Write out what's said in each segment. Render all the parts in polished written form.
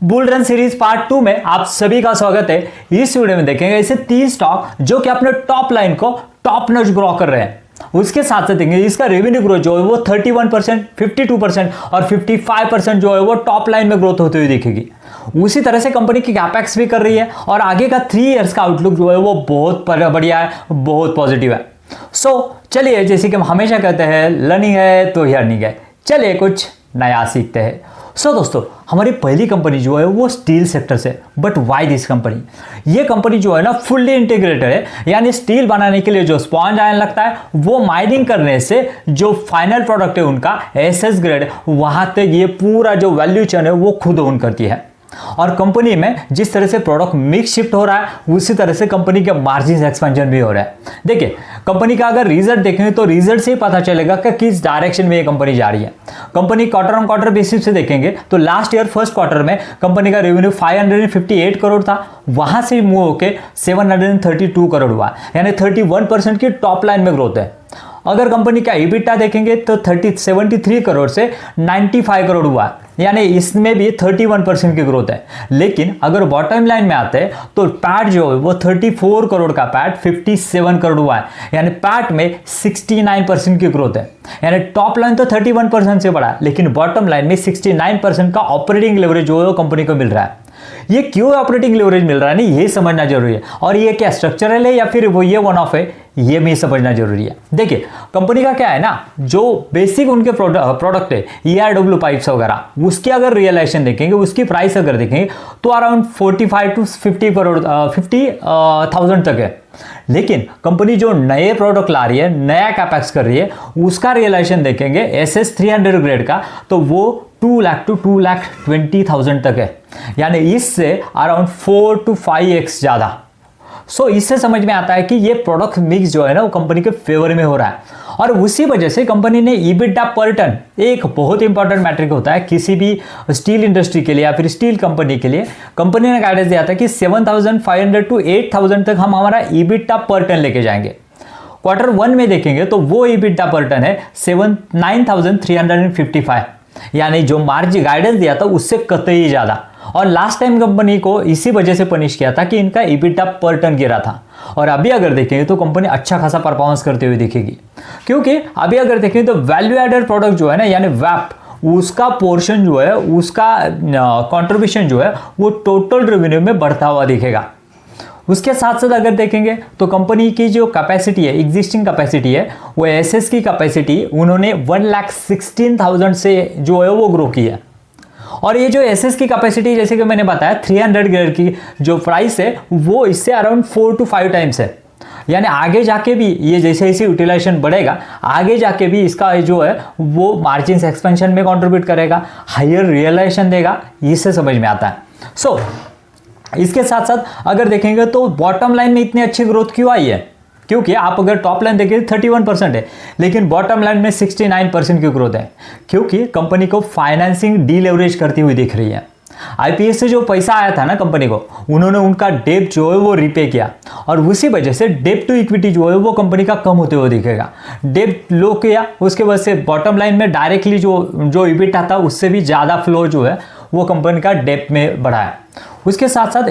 Bull run series part 2 में आप सभी का स्वागत है। इस वीडियो में देखेंगे ऐसे 3 स्टॉक जो कि अपने टॉप लाइन को टॉप नॉच ग्रो कर रहे हैं। उसके साथ साथ देखेंगे इसका रेवेन्यू ग्रोथ जो है वो 31%, 52% और 55% जो है वो टॉप लाइन में ग्रोथ होती हुई दिखेगी। उसी तरह से कंपनी की कैपेक्स भी कर रही है और आगे का 3 इयर्स का आउटलुक जो है वो बहुत बढ़िया है, बहुत पॉजिटिव है। चलिए, जैसे कि हम हमेशा कहते हैं, लर्निंग है तो अर्निंग है। चलिए कुछ नया सीखते हैं। दोस्तों, हमारी पहली कंपनी जो है वो स्टील सेक्टर से। But why this company? ये कंपनी जो है ना फुल्ली इंटीग्रेटेड है, यानी स्टील बनाने के लिए जो स्पॉन्ज आयरन लगता है वो माइनिंग करने से जो फाइनल प्रोडक्ट है उनका एसएस ग्रेड, वहां तक ये पूरा जो वैल्यू चेन है वो खुद ओन करती है। और कंपनी में जिस तरह से प्रोडक्ट मिक्स शिफ्ट हो रहा है उसी तरह से कंपनी के मार्जिन एक्सपेंशन भी हो रहा है। देखिए, कंपनी का अगर रिजल्ट देखेंगे तो रिजल्ट से ही पता चलेगा कि किस डायरेक्शन में ये कंपनी जा रही है। Company quarter on quarter basis से देखेंगे तो लास्ट ईयर फर्स्ट क्वार्टर में कंपनी का रेवेन्यू 558 करोड़ था, वहां से मूव होकर 732 करोड़ हुआ, यानी 31% की टॉप लाइन में ग्रोथ है। अगर कंपनी का EBITDA देखेंगे तो 73 करोड़ से 95 करोड़ हुआ, यानी इसमें भी 31% की ग्रोथ है। लेकिन अगर बॉटम लाइन में आते हैं तो पैट जो है वो 34 करोड़ का पैट 57 करोड़ हुआ है, यानी पैट में 69% की ग्रोथ है। यानी टॉप लाइन तो 31% से बढ़ा, लेकिन बॉटम लाइन में 69% का ऑपरेटिंग लेवरेज जो है वो कंपनी को मिल रहा है। ये क्यों ऑपरेटिंग लेवरेज मिल रहा है, नहीं ये समझना जरूरी है। और ये क्या स्ट्रक्चरल है या फिर वो ये वन ऑफ है, ये भी समझना जरूरी है। देखिए, कंपनी का क्या है ना, जो बेसिक उनके प्रोडक्ट है ERW पाइप्स वगैरह, उसकी अगर रियलाइजेशन देखेंगे, उसकी प्राइस अगर देखेंगे तो अराउंड 45 to 50,000 तक है। लेकिन कंपनी जो नए प्रोडक्ट ला रही है, नया कैपेक्स कर रही है, उसका रियलाइजेशन देखेंगे SS 300 ग्रेड का तो वो 2 लाख to 2,20,000 तक है, यानी इससे अराउंड 4 to 5x ज्यादा। इससे समझ में आता है कि ये प्रोडक्ट मिक्स जो है ना वो कंपनी के फेवर में हो रहा है। और उसी वजह से कंपनी ने EBITDA पर टन, एक बहुत इंपॉर्टेंट मैट्रिक होता है किसी भी स्टील इंडस्ट्री के लिए या फिर स्टील कंपनी के लिए, कंपनी ने गाइडेंस दिया था कि 7,500 to 8,000 तक हम हमारा EBITDA पर टन लेके जाएंगे। क्वार्टर 1 में देखेंगे तो वो EBITDA पर टन है 9,355, यानी जो मार्जिन गाइडेंस दिया था उससे कतई ज्यादा। और लास्ट टाइम कंपनी को इसी वजह से पनिश किया था कि इनका EBITDA पर टन गिरा था। और अभी अगर देखेंगे तो कंपनी अच्छा खासा परफॉर्मेंस करते हुए दिखेगी, क्योंकि अभी अगर देखेंगे तो वैल्यू एडेड प्रोडक्ट जो है ना, यानी वैप, उसका पोर्शन जो है, उसका कंट्रीब्यूशन जो है वो टोटल रेवेन्यू में बढ़ता हुआ दिखेगा। उसके साथ साथ अगर देखेंगे तो कंपनी की जो कैपेसिटी है, एग्जिस्टिंग कैपेसिटी है, वो एसएस की कैपेसिटी उन्होंने 1,16,000 से जो है वो ग्रो की है। और ये जो एसएस की कैपेसिटी, जैसे कि मैंने बताया 300 ग्रेड की जो प्राइस है वो इससे अराउंड 4 to 5 टाइम्स है, यानी आगे जाके भी ये जैसे जैसे यूटिलाइजेशन बढ़ेगा, आगे जाके भी इसका जो है वो मार्जिन एक्सपेंशन में कंट्रीब्यूट करेगा, हायर रियलाइजेशन देगा, इससे समझ में आता है। इसके साथ साथ अगर देखेंगे तो बॉटम लाइन में इतनी अच्छी ग्रोथ क्यों आई है, क्योंकि आप अगर टॉप लाइन देखेंगे 31% है, लेकिन बॉटम लाइन में 69% की ग्रोथ है, क्योंकि कंपनी को फाइनेंसिंग डीलेवरेज करती हुई दिख रही है। आईपीएस से जो पैसा आया था ना कंपनी को, उन्होंने उनका डेब्ट जो है वो रिपे किया, और उसी वजह से डेब्ट टू इक्विटी जो है वो कंपनी का कम होते हुए दिखेगा। डेब्ट लो किया, उसके वजह से बॉटम लाइन में डायरेक्टली जो EBITDA था उससे भी ज़्यादा फ्लो जो है वो कंपनी का डेब्ट में बढ़ा है। उसके साथ साथ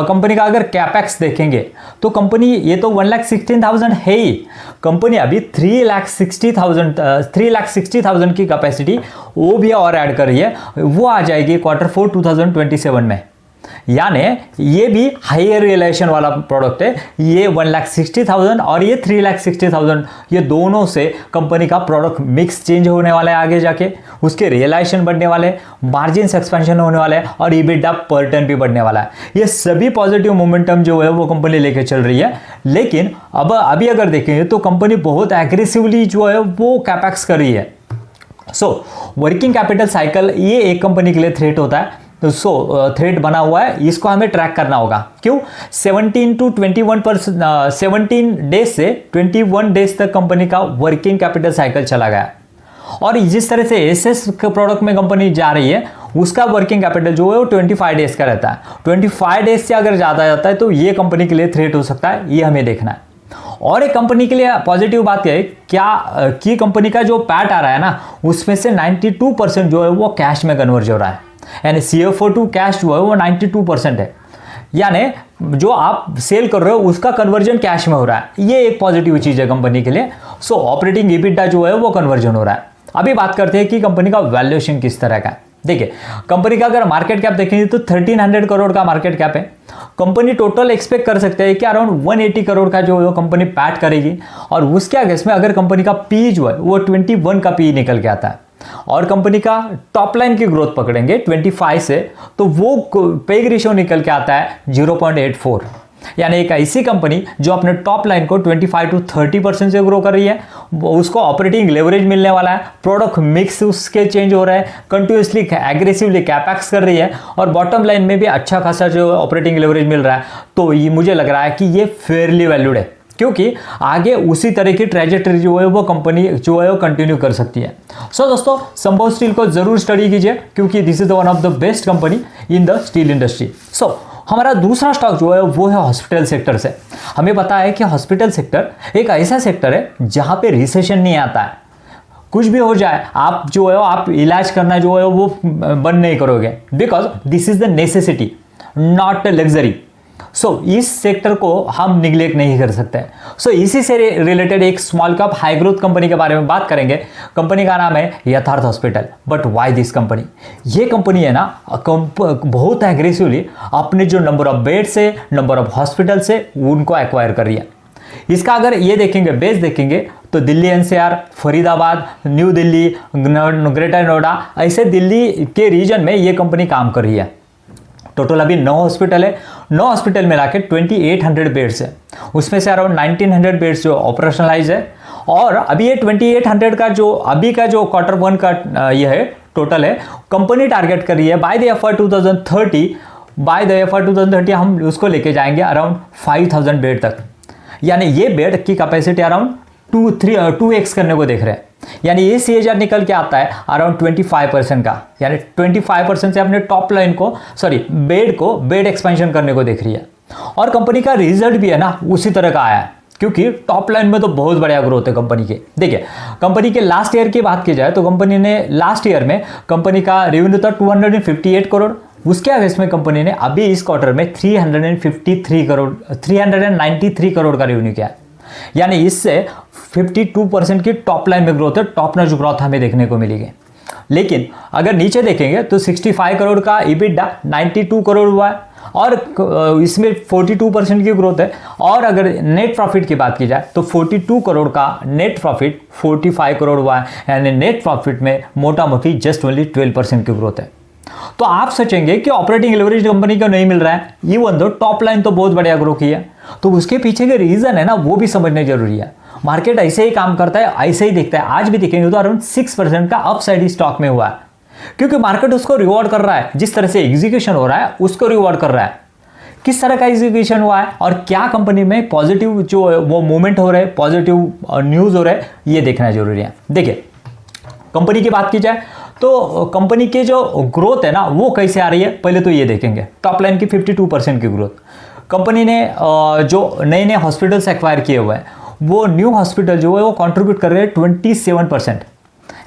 कंपनी का अगर कैपेक्स देखेंगे तो कंपनी ये तो 1,16,000 है ही, कंपनी अभी 3,60,000 की कैपेसिटी वो भी और ऐड कर रही है, वो आ जाएगी क्वार्टर 4 2027 में। यानी ये भी हायर रियलाइजेशन वाला प्रोडक्ट है, ये 1,60,000 और ये 3,60,000, ये दोनों से कंपनी का प्रोडक्ट मिक्स चेंज होने वाला है, आगे जाके उसके रियलाइजेशन बढ़ने वाले, मार्जिन एक्सपेंशन होने वाला है और EBITDA पर टन भी बढ़ने वाला है। ये सभी पॉजिटिव मोमेंटम जो है वो कंपनी लेके चल रही है। लेकिन अभी अगर देखेंगे तो कंपनी बहुत एग्रेसिवली जो है वो कैपेक्स कर रही है। वर्किंग कैपिटल साइकिल ये एक कंपनी के लिए थ्रेट होता है, थ्रेड बना हुआ है, इसको हमें ट्रैक करना होगा। क्यों? 17 to 21% 17 डेज से 21 डेज तक कंपनी का वर्किंग कैपिटल साइकिल चला गया। और जिस तरह से एसएस के प्रोडक्ट में कंपनी जा रही है, उसका वर्किंग कैपिटल जो है वो 25 डेज का रहता है। 25 डेज से अगर ज़्यादा जाता है तो ये कंपनी के लिए थ्रेट हो सकता है, ये हमें देखना है। और एक कंपनी के लिए पॉजिटिव बात यह है क्या कि कंपनी का जो पैट आ रहा है ना, उसमें से 92% जो है वो कैश में कन्वर्ज हो रहा है। यानी CFO टू कैश जो है वो 92% है, यानी जो आप सेल कर रहे हो उसका कन्वर्जन कैश में हो रहा है। ये एक पॉजिटिव चीज़ है कंपनी के लिए। सो ऑपरेटिंग EBITDA जो है वो कन्वर्जन हो रहा है। अभी बात करते हैं कि कंपनी का वैल्यूएशन किस तरह का है। देखिए, कंपनी का अगर मार्केट कैप देखेंगे तो 1300 करोड़ का मार्केट कैप है। कंपनी टोटल एक्सपेक्ट कर सकते हैं कि अराउंड 180 करोड़ का जो कंपनी पैट करेगी, और उसके अगेंस्ट में अगर कंपनी का पी जो है वो 21 का पी निकल के आता है, और कंपनी का टॉप लाइन की ग्रोथ पकड़ेंगे 25 से, तो वो पेग रेशियो निकल के आता है 0.84। यानी एक ऐसी कंपनी जो अपने टॉप लाइन को 25 to 30% से ग्रो कर रही है, उसको ऑपरेटिंग लेवरेज मिलने वाला है, प्रोडक्ट मिक्स उसके चेंज हो रहा है, कंटिन्यूसली एग्रेसिवली कैपेक्स कर रही है, और बॉटम लाइन में भी अच्छा खासा जो ऑपरेटिंग लेवरेज मिल रहा है। तो ये मुझे लग रहा है कि ये फेयरली वैल्यूड है, क्योंकि आगे उसी तरह की ट्रेजेक्टरी जो है वो कंपनी जो है वो कंटिन्यू कर सकती है। सो दोस्तों, संभव स्टील को जरूर स्टडी कीजिए, क्योंकि this is one of the best company in the steel industry. So हमारा दूसरा स्टॉक जो है वो है हॉस्पिटल सेक्टर से। हमें पता है कि हॉस्पिटल सेक्टर एक ऐसा सेक्टर है जहां पे रिसेशन नहीं आता है। कुछ भी हो जाए, आप जो है आप इलाज करना जो है वो बंद नहीं करोगे, because this is the necessity not luxury. So इस सेक्टर को हम निग्लेक्ट नहीं कर सकते। सो इसी से रिलेटेड एक small cap high growth company के बारे में बात करेंगे। कंपनी का नाम है यथार्थ hospital. But why this company? ये कंपनी है ना बहुत एग्रेसिवली अपने जो नंबर ऑफ बेड से, नंबर ऑफ हॉस्पिटल से उनको एक्वायर कर रही है। इसका अगर ये देखेंगे, बेस देखेंगे, तो Delhi NCR, Faridabad, new Delhi, greater Noida, ऐसे दिल्ली के रीजन में ये कंपनी काम कर रही है। टोटल अभी 9 हॉस्पिटल है। 9 हॉस्पिटल मिला के 2800 बेड्स है, उसमें से अराउंड 1900 बेड्स जो ऑपरेशनलाइज है। और अभी ये 2800 का जो अभी का जो Q1 का ये है टोटल है, कंपनी टारगेट कर रही है by the FY 2030, by the FY 2030 हम उसको लेके जाएंगे अराउंड 5000 बेड तक। यानी ये बेड की कैपेसिटी अराउंड 2x करने को देख रहे हैं। यानी ये CAGR निकल के आता है अराउंड 25% का, यानी 25% से अपने टॉप लाइन को बेड एक्सपेंशन करने को देख रही है। और कंपनी का रिजल्ट भी है ना उसी तरह का आया है, क्योंकि टॉप लाइन में तो बहुत बढ़िया ग्रोथ है कंपनी के। देखिए, कंपनी के लास्ट ईयर की बात की जाए तो कंपनी ने लास्ट ईयर में कंपनी का रेवेन्यू था 258 करोड़। उसके अगेंस्ट में कंपनी ने अभी इस क्वार्टर में 393 करोड़ का रेवेन्यू किया है। यानी इससे 52% की टॉप लाइन में ग्रोथ है, टॉप नॉच ग्रोथ हमें देखने को मिलेगी। लेकिन अगर नीचे देखेंगे तो 65 करोड़ का EBITDA 92 करोड़ हुआ है, और इसमें 42% की ग्रोथ है। और अगर नेट प्रॉफिट की बात की जाए तो 42 करोड़ का नेट प्रॉफिट 45 करोड़ हुआ है, यानी नेट प्रॉफिट में मोटा मोटी जस्ट ओनली 12% की ग्रोथ है। तो आप सोचेंगे कि ऑपरेटिंग लेवरेज कंपनी को नहीं मिल रहा है, इवन दो टॉप लाइन तो बहुत बढ़िया ग्रो की है, तो उसके पीछे के रीजन है ना वो भी समझने जरूरी है। मार्केट ऐसे ही काम करता है, ऐसे ही दिखता है। आज भी देखेंगे तो अराउंड 6% का अपसाइड ही स्टॉक में हुआ है, क्योंकि मार्केट उसको रिवॉर्ड कर रहा है। जिस तरह से एग्जीक्यूशन हो रहा है उसको रिवॉर्ड कर रहा है। किस तरह का एग्जीक्यूशन हुआ है और क्या कंपनी में पॉजिटिव जो वो मूवमेंट हो रहे हैं, पॉजिटिव न्यूज हो रहे हैं, ये देखना जरूरी है। देखिए, कंपनी की बात की जाए तो कंपनी की जो ग्रोथ है ना वो कैसे आ रही है, पहले तो ये देखेंगे। टॉप लाइन की 52% की ग्रोथ। कंपनी ने जो नए नए हॉस्पिटल्स एक्वायर किए हुए हैं, वो न्यू हॉस्पिटल जो है वो कंट्रीब्यूट कर रहे हैं 27%।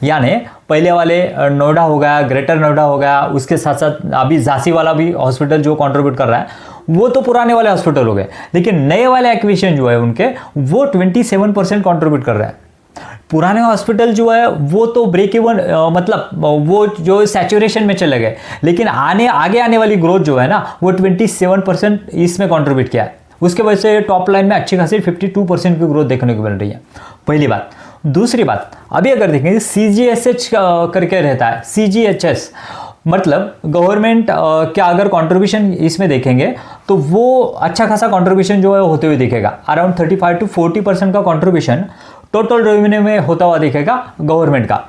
यानी पहले वाले नोएडा हो गया, ग्रेटर नोएडा हो गया, उसके साथ साथ अभी झांसी वाला भी हॉस्पिटल जो कंट्रीब्यूट कर रहा है, वो तो पुराने वाले हॉस्पिटल हो गए। लेकिन नए वाले एक्विजिशन जो है उनके, वो 27% कंट्रीब्यूट कर रहे हैं। पुराने हॉस्पिटल जो है वो तो ब्रेक इवन मतलब वो जो सैचुरेशन में चले गए, लेकिन आगे आने वाली ग्रोथ जो है ना वो 27% इसमें कंट्रीब्यूट किया है। उसके वजह से टॉप लाइन में अच्छी खासी 52% की ग्रोथ देखने को मिल रही है, पहली बात। दूसरी बात, अभी अगर देखेंगे CGHS करके रहता है, CGHS मतलब गवर्नमेंट क्या अगर कंट्रीब्यूशन इसमें देखेंगे तो वो अच्छा खासा कंट्रीब्यूशन जो है होते हुए दिखेगा। अराउंड 35 to 40% का कंट्रीब्यूशन टोटल रेवेन्यू में होता हुआ दिखेगा गवर्नमेंट का।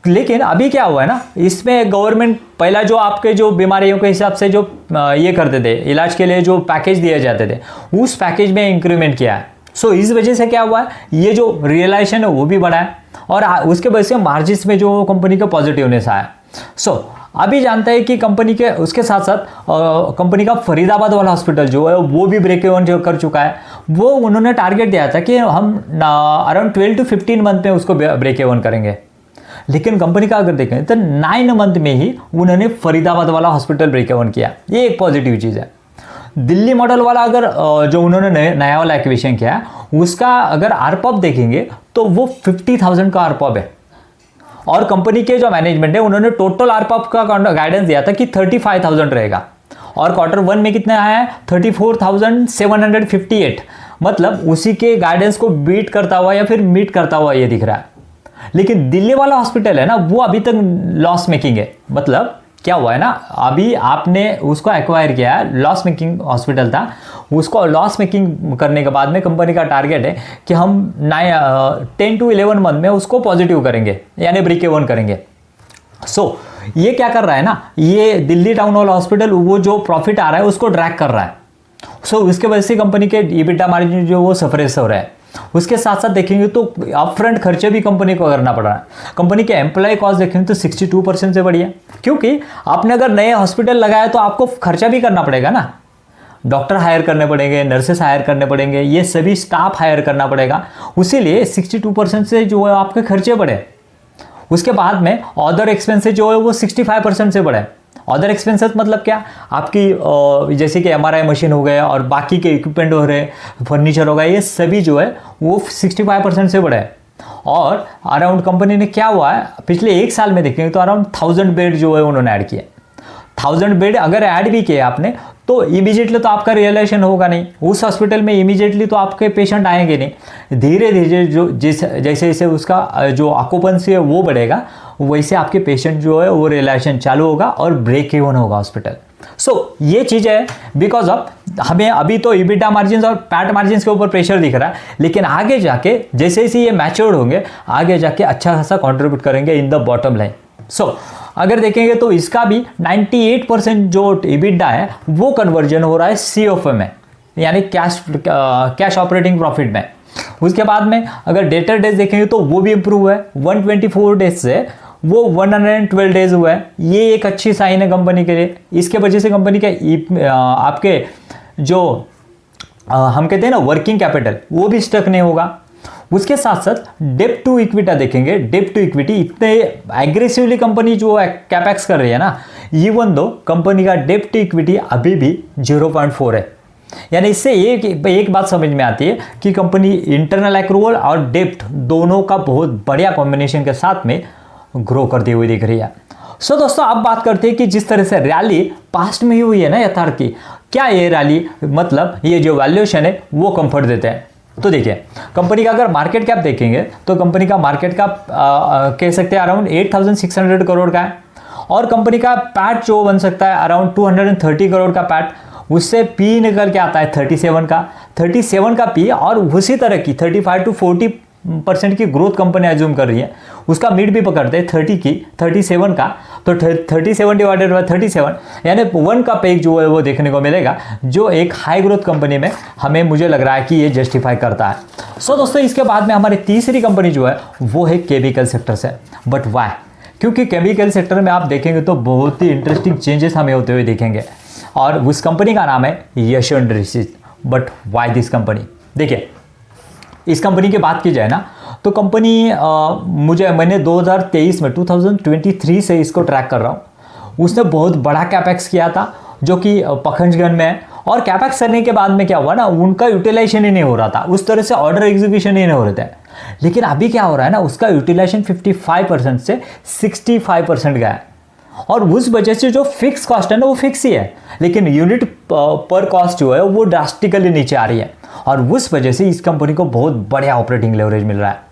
लेकिन अभी क्या हुआ है ना, इसमें गवर्नमेंट पहला जो आपके जो बीमारियों के हिसाब से जो ये करते थे, इलाज के लिए जो पैकेज दिए जाते थे, उस पैकेज में इंक्रीमेंट किया है। सो इस वजह से क्या हुआ है, ये जो रियलाइजेशन है वो भी बढ़ा है, और उसके वजह से मार्जिन्स में जो कंपनी का पॉजिटिवनेस आया। सो अभी जानते हैं कि कंपनी के उसके साथ साथ कंपनी का फरीदाबाद वाला हॉस्पिटल जो है वो भी ब्रेक इवन जो कर चुका है। वो उन्होंने टारगेट दिया था कि हम अराउंड 12 to 15 मंथ में उसको ब्रेक इवन करेंगे। लेकिन कंपनी का अगर देखें तो 9 मंथ में ही उन्होंने फरीदाबाद वाला हॉस्पिटल ब्रेक इवन किया, ये एक पॉजिटिव चीज़ है। दिल्ली मॉडल वाला अगर जो उन्होंने नया वाला एक्विजिशन किया है उसका अगर आरपॉप देखेंगे तो वो 50,000 का आरपॉप है। और कंपनी के जो मैनेजमेंट है उन्होंने टोटल आरपॉप का गाइडेंस दिया था कि 35,000 रहेगा, और Q1 में कितने आया है 34,758, मतलब उसी के गाइडेंस को बीट करता हुआ या फिर मीट करता हुआ ये दिख रहा है। लेकिन दिल्ली वाला हॉस्पिटल है ना वो अभी तक लॉस मेकिंग है। मतलब क्या हुआ है ना, अभी आपने उसको एक्वायर किया है, लॉस मेकिंग हॉस्पिटल था, उसको लॉस मेकिंग करने के बाद में कंपनी का टारगेट है कि हम 10 to 11 मंथ में उसको पॉजिटिव करेंगे, यानी ब्रेक इवन करेंगे। ये क्या कर रहा है ना, ये दिल्ली टाउन हॉल हॉस्पिटल वो जो प्रॉफिट आ रहा है उसको ड्रैग कर रहा है। उसके वजह से कंपनी के EBITDA मार्जिन जो वो सफरेस हो रहा है। उसके साथ साथ देखेंगे तो अपफ्रंट खर्चे भी कंपनी को करना पड़ रहा है। कंपनी के एम्प्लॉय कॉस्ट देखेंगे तो 62% से बढ़िया, क्योंकि आपने अगर नए हॉस्पिटल लगाया तो आपको खर्चा भी करना पड़ेगा ना, डॉक्टर हायर करने पड़ेंगे, नर्सेस हायर करने पड़ेंगे, ये सभी स्टाफ हायर करना पड़ेगा, उसीलिए 62% से जो है आपके खर्चे बढ़े। उसके बाद में अदर एक्सपेंसेस जो है वो 65% से बढ़े। अदर एक्सपेंसेस मतलब क्या, आपकी जैसे कि MRI मशीन हो गया और बाकी के इक्विपमेंट हो रहे, फर्नीचर हो गया, ये सभी जो है वो 65% से बढ़े। और अराउंड कंपनी ने क्या हुआ है पिछले 1 साल में देखेंगे तो अराउंड 1000 बेड जो है उन्होंने ऐड किए। 1000 बेड अगर ऐड भी किए आपने तो इमीडिएटली तो आपका रियलाइजेशन होगा नहीं, उस हॉस्पिटल में इमीडिएटली तो आपके पेशेंट आएंगे नहीं। धीरे धीरे जैसे जैसे उसका जो ऑक्यूपेंसी है वो बढ़ेगा, वैसे आपके पेशेंट जो है वो रियलाइजेशन चालू होगा और ब्रेक इवन होगा हॉस्पिटल। ये चीज़ है, बिकॉज ऑफ हमें अभी तो EBITDA मार्जिन और पैट मार्जिन के ऊपर प्रेशर दिख रहा है, लेकिन आगे जाके जैसे जैसे ये मैच्योर्ड होंगे आगे जाके अच्छा खासा कॉन्ट्रीब्यूट करेंगे इन द बॉटम लाइन। अगर देखेंगे तो इसका भी 98% जो EBITDA है वो कन्वर्जन हो रहा है COF में, यानी कैश ऑपरेटिंग प्रॉफिट में। उसके बाद में अगर डेटर डेज देखेंगे तो वो भी इंप्रूव है, 124 डेज से वो 112 डेज हुआ है। ये एक अच्छी साइन है कंपनी के लिए। इसके वजह से कंपनी के आपके जो हम कहते हैं ना वर्किंग कैपिटल वो भी स्टक नहीं होगा। उसके साथ साथ डेब्ट टू इक्विटी देखेंगे, डेब्ट टू इक्विटी इतने एग्रेसिवली कंपनी जो कैपेक्स कर रही है ना, इवन दो कंपनी का डेब्ट टू इक्विटी अभी भी 0.4 है। यानी इससे एक बात समझ में आती है कि कंपनी इंटरनल एक्रूवल और डेब्ट दोनों का बहुत बढ़िया कॉम्बिनेशन के साथ में ग्रो करती हुई दिख रही है। दोस्तों अब बात करते हैं कि जिस तरह से रैली पास्ट में ही हुई है ना यथार्थ की, क्या ये रैली मतलब ये जो वैल्यूएशन है वो कंफर्ट देते हैं? तो देखिए कंपनी का अगर मार्केट कैप देखेंगे तो कंपनी का मार्केट कैप कह सकते हैं अराउंड 8,600 करोड़ का है, और कंपनी का पैट जो बन सकता है अराउंड 230 करोड़ का पैट। उससे पी निकल के आता है 37 का पी, और उसी तरह की 35 to 40% की ग्रोथ कंपनी एज्यूम कर रही है। उसका मिड भी पकड़ते हैं 37 का, तो 37 डिवाइडेड बाय 37 यानी 1 का पेग जो है वो देखने को मिलेगा, जो एक हाई ग्रोथ कंपनी में हमें मुझे लग रहा है कि ये जस्टिफाई करता है। दोस्तों इसके बाद में हमारी तीसरी कंपनी जो है वो है केमिकल सेक्टर से। But why? क्योंकि केमिकल सेक्टर में आप देखेंगे तो बहुत ही इंटरेस्टिंग चेंजेस हमें होते हुए दिखेंगे, और उस कंपनी का नाम है Yash industries. But why this company? देखिए इस कंपनी की बात की जाए ना तो कंपनी मैंने 2023 से इसको ट्रैक कर रहा हूँ। उसने बहुत बड़ा कैपेक्स किया था जो कि पखंजगंज में है, और कैपेक्स करने के बाद में क्या हुआ ना, उनका यूटिलाइजेशन ही नहीं हो रहा था, उस तरह से ऑर्डर एग्जीक्यूशन ही नहीं हो रहे थे। लेकिन अभी क्या हो रहा है ना, उसका यूटिलाइजेशन 55% से 65% गया है, और उस वजह से जो फिक्स कॉस्ट है ना वो फिक्स ही है, लेकिन यूनिट पर कॉस्ट जो है वो ड्रास्टिकली नीचे आ रही है, और उस वजह से इस कंपनी को बहुत बढ़िया ऑपरेटिंग लेवरेज मिल रहा है।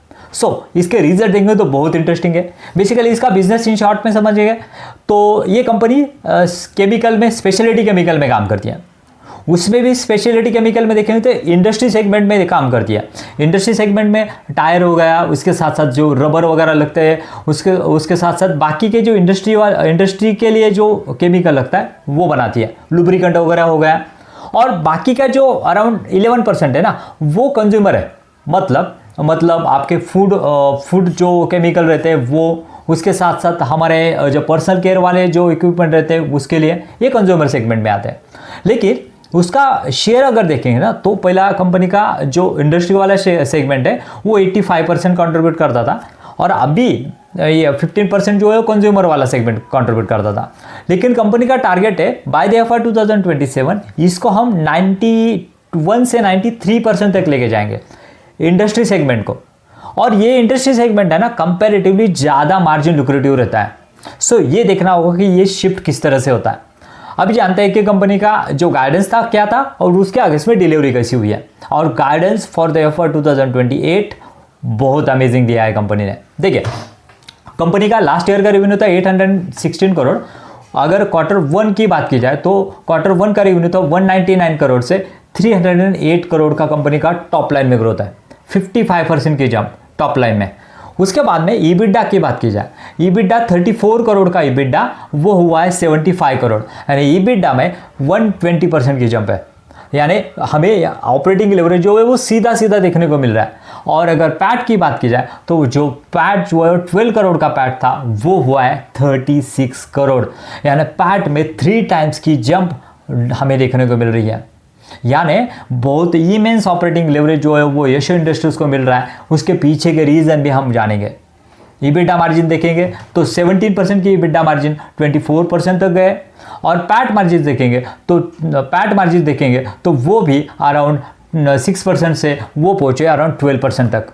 इसके रिजल्ट देखेंगे तो बहुत इंटरेस्टिंग है। बेसिकली इसका बिजनेस इन शॉर्ट में समझिएगा तो ये कंपनी केमिकल में, स्पेशलिटी केमिकल में काम करती है। उसमें भी स्पेशलिटी केमिकल में देखेंगे तो इंडस्ट्री सेगमेंट में काम करती है। इंडस्ट्री सेगमेंट में टायर हो गया, उसके साथ साथ जो रबर वगैरह लगते हैं, उसके साथ साथ बाकी के जो इंडस्ट्री के लिए जो केमिकल लगता है वो बनाती है। लुब्रिकेंट वगैरह हो गया, और बाकी का जो अराउंड 11% है ना वो कंज्यूमर है। मतलब आपके फूड जो केमिकल रहते हैं वो, उसके साथ साथ हमारे जो पर्सनल केयर वाले जो इक्विपमेंट रहते हैं उसके लिए ये कंज्यूमर सेगमेंट में आते हैं। लेकिन उसका शेयर अगर देखेंगे ना तो पहला कंपनी का जो इंडस्ट्री वाला सेगमेंट है वो 85% कंट्रीब्यूट करता था, और अभी ये 15% जो है कंज्यूमर वाला सेगमेंट कंट्रीब्यूट करता था। लेकिन कंपनी का टारगेट है बाय द एफआर 2027 इसको हम 91 से 93% तक लेके जाएंगे इंडस्ट्री सेगमेंट को। और ये इंडस्ट्री सेगमेंट है ना कंपैरेटिवली ज़्यादा मार्जिन लुक्रेटिव रहता है। सो ये देखना होगा कि ये शिफ्ट किस तरह से होता है। अभी जानते हैं कि कंपनी का जो गाइडेंस था क्या था और उसके आगे इसमें डिलीवरी कैसी हुई है। और गाइडेंस फॉर द एफआर 2028 बहुत अमेजिंग दिया है कंपनी ने। देखिए कंपनी का लास्ट ईयर का रेवेन्यू था 816 करोड़। अगर क्वार्टर 1 की बात की जाए तो क्वार्टर 1 का रेवेन्यू था 199 करोड़ से 308 करोड़ का कंपनी का टॉप लाइन में ग्रोथ है, 55% की जंप टॉप लाइन में। उसके बाद में ईबिडा की बात की जाए, ईबिडा 34 करोड़ का ईबिडा वो हुआ है 75 करोड़, यानी ईबिडा में 120% की जंप है। यानी हमें ऑपरेटिंग लेवरेज जो है वो सीधा सीधा देखने को मिल रहा है। और अगर पैट की बात की जाए तो जो पैट जो है 12 करोड़ का पैट था वो हुआ है 36 करोड़, यानी पैट में 3 टाइम्स की जंप हमें देखने को मिल रही है। यानी बहुत इमेंस ऑपरेटिंग लेवरेज जो है वो यशो इंडस्ट्रीज को मिल रहा है। उसके पीछे के रीजन भी हम जानेंगे। ईबिडा मार्जिन देखेंगे तो 17% की ईबिडा मार्जिन 24% तक गए। और पैट मार्जिन देखेंगे तो वो भी अराउंड 6% से वो पहुंचे अराउंड 12% तक।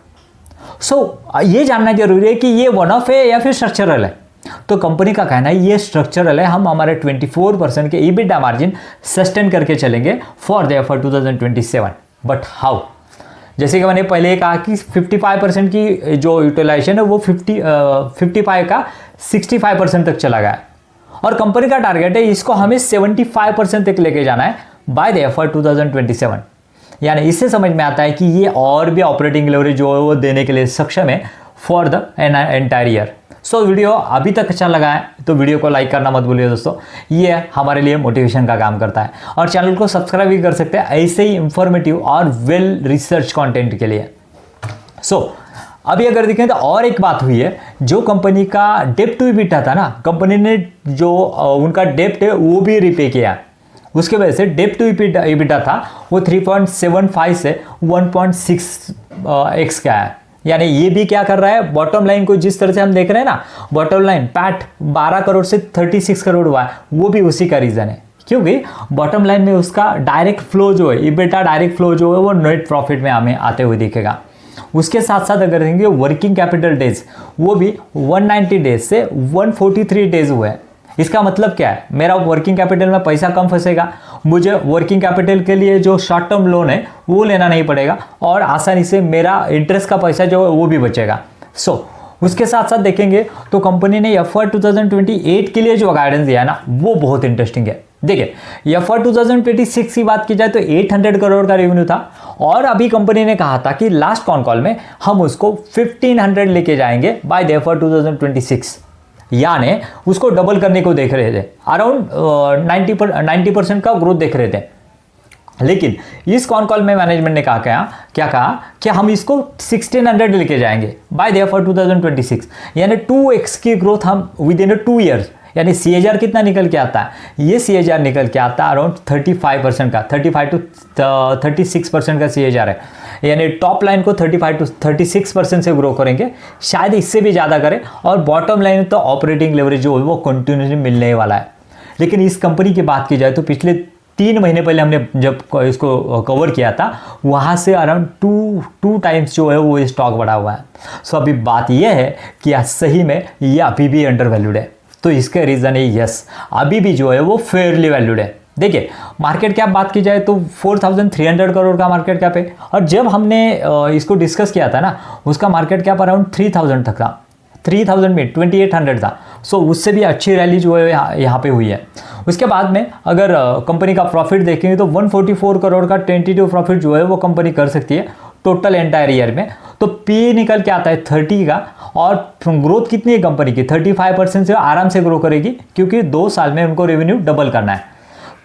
ये जानना जरूरी है कि ये वन ऑफ है या फिर स्ट्रक्चरल है। तो कंपनी का कहना है ये स्ट्रक्चरल है, हम हमारे 24% के ईबिडा मार्जिन सस्टेन करके चलेंगे for the FR 2027। But how? जैसे कि मैंने पहले कहा कि 55% की जो यूटिलाइजेशन है वो 55 का 65% तक चला गया। और कंपनी का टारगेट है इसको हमें 75% तक लेके जाना है बाय द एफआर 2027। यानी इससे समझ में आता है कि ये और भी ऑपरेटिंग लेवरेज जो है वो देने के लिए सक्षम है for the entire year. Video अभी तक अच्छा लगा है तो वीडियो को लाइक करना मत भूलिए दोस्तों, ये हमारे लिए मोटिवेशन का काम करता है। और चैनल को सब्सक्राइब भी कर सकते हैं ऐसे ही इंफॉर्मेटिव और वेल रिसर्च कंटेंट के लिए। अभी अगर देखें तो और एक बात हुई है, जो कंपनी का डेप्ट टू ईबिटा था ना, कंपनी ने जो उनका डेप्ट है वो भी रिपे किया। उसके वजह से डेप्ट टू ईबिटा था वो 3.75 से 1.6x का है। यानी ये भी क्या कर रहा है, बॉटम लाइन को जिस तरह से हम देख रहे हैं ना, बॉटम लाइन पैट 12 करोड़ से 36 करोड़ हुआ है, वो भी उसी का रीजन है। क्योंकि बॉटम लाइन में उसका डायरेक्ट फ्लो जो है, ईबिटा डायरेक्ट फ्लो जो है वो नेट प्रॉफिट में हमें आते हुए दिखेगा। उसके साथ साथ अगर देखेंगे वर्किंग कैपिटल डेज वो भी 190 डेज से 143 डेज हुए हैं। इसका मतलब क्या है, मेरा वर्किंग कैपिटल में पैसा कम फंसेगा, मुझे वर्किंग कैपिटल के लिए जो शॉर्ट टर्म लोन है वो लेना नहीं पड़ेगा और आसानी से मेरा इंटरेस्ट का पैसा जो है वो भी बचेगा। उसके साथ साथ देखेंगे तो कंपनी ने एफआर 2028 के लिए जो गाइडेंस दिया है ना वो बहुत इंटरेस्टिंग है। देखिए एफआर 2026 की बात की जाए तो 800 करोड़ का रेवेन्यू था और अभी कंपनी ने कहा था कि लास्ट कॉन कॉल में हम उसको 1500 लेके जाएंगे बाय द एफआर 2026। यानी उसको डबल करने को देख रहे थे, अराउंड 90% का ग्रोथ देख रहे थे। लेकिन इस कॉन कॉल में मैनेजमेंट ने क्या कहा कि हम इसको 1600 लेके जाएंगे बाय द एफआर 2026। यानी 2x की ग्रोथ हम विद इन 2 ईयर्स। यानी CAGR कितना निकल के आता है, ये CAGR निकल के आता है अराउंड 35% का, 35 to 36% का CAGR है। यानी टॉप लाइन को 35 to 36% से ग्रो करेंगे, शायद इससे भी ज़्यादा करें। और बॉटम लाइन तो ऑपरेटिंग लेवरेज जो है वो कंटिन्यूसली मिलने वाला है। लेकिन इस कंपनी की बात की जाए तो पिछले 3 महीने पहले हमने जब इसको कवर किया था वहाँ से अराउंड 2 टाइम्स जो है वो स्टॉक बढ़ा हुआ है। अभी बात यह है कि सही में ये अभी भी अंडर वैल्यूड है। तो इसका रीज़न है यस, अभी भी जो है वो फेयरली वैल्यूड है। देखिए मार्केट कैप बात की जाए तो 4300 करोड़ का मार्केट कैप है। और जब हमने इसको डिस्कस किया था ना उसका मार्केट कैप अराउंड 3000 तक था, 3000 में 2800 था। उससे भी अच्छी रैली जो है यहाँ पे हुई है। उसके बाद में अगर कंपनी का प्रॉफिट देखेंगे तो 144 करोड़ का टेंटेटिव प्रॉफिट जो है वो कंपनी कर सकती है टोटल एंटायर ईयर में। तो पी निकल के आता है 30 का। और ग्रोथ कितनी है कंपनी की, 35% से आराम से ग्रो करेगी क्योंकि 2 साल में उनको रेवेन्यू डबल करना है।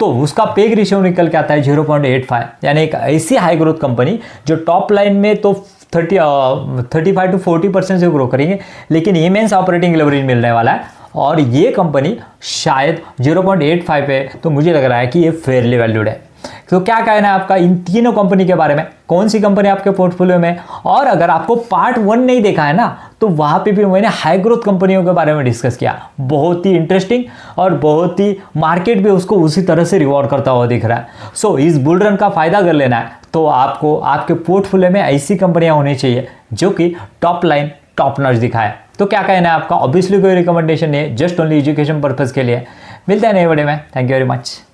तो उसका पेग रेशियो निकल के आता है 0.85। यानी एक ऐसी हाई ग्रोथ कंपनी जो टॉप लाइन में तो 35 to 40% से ग्रो करेंगे, लेकिन इमेंस ऑपरेटिंग लेवरेज मिलने वाला है। और ये कंपनी शायद 0.85 पे, तो मुझे लग रहा है कि ये फेयरली वैल्यूड है। तो क्या कहना है आपका इन तीनों कंपनी के बारे में, कौन सी कंपनी आपके पोर्टफोलियो में। और अगर आपको पार्ट 1 नहीं देखा है ना, तो वहां पे भी मैंने हाई ग्रोथ कंपनियों के बारे में डिस्कस किया, बहुत ही इंटरेस्टिंग और बहुत ही मार्केट भी उसको उसी तरह से रिवॉर्ड करता हुआ दिख रहा है। सो इस बुल रन का फायदा कर लेना है तो आपको आपके पोर्टफोलियो में ऐसी कंपनियां होनी चाहिए जो कि टॉप लाइन टॉप नॉच दिखाए। तो क्या कहना है आपका, ऑब्वियसली कोई रिकमेंडेशन नहीं है, जस्ट ओनली एजुकेशन पर्पज के लिए। मिलते हैं नए वीडियो में, थैंक यू वेरी मच।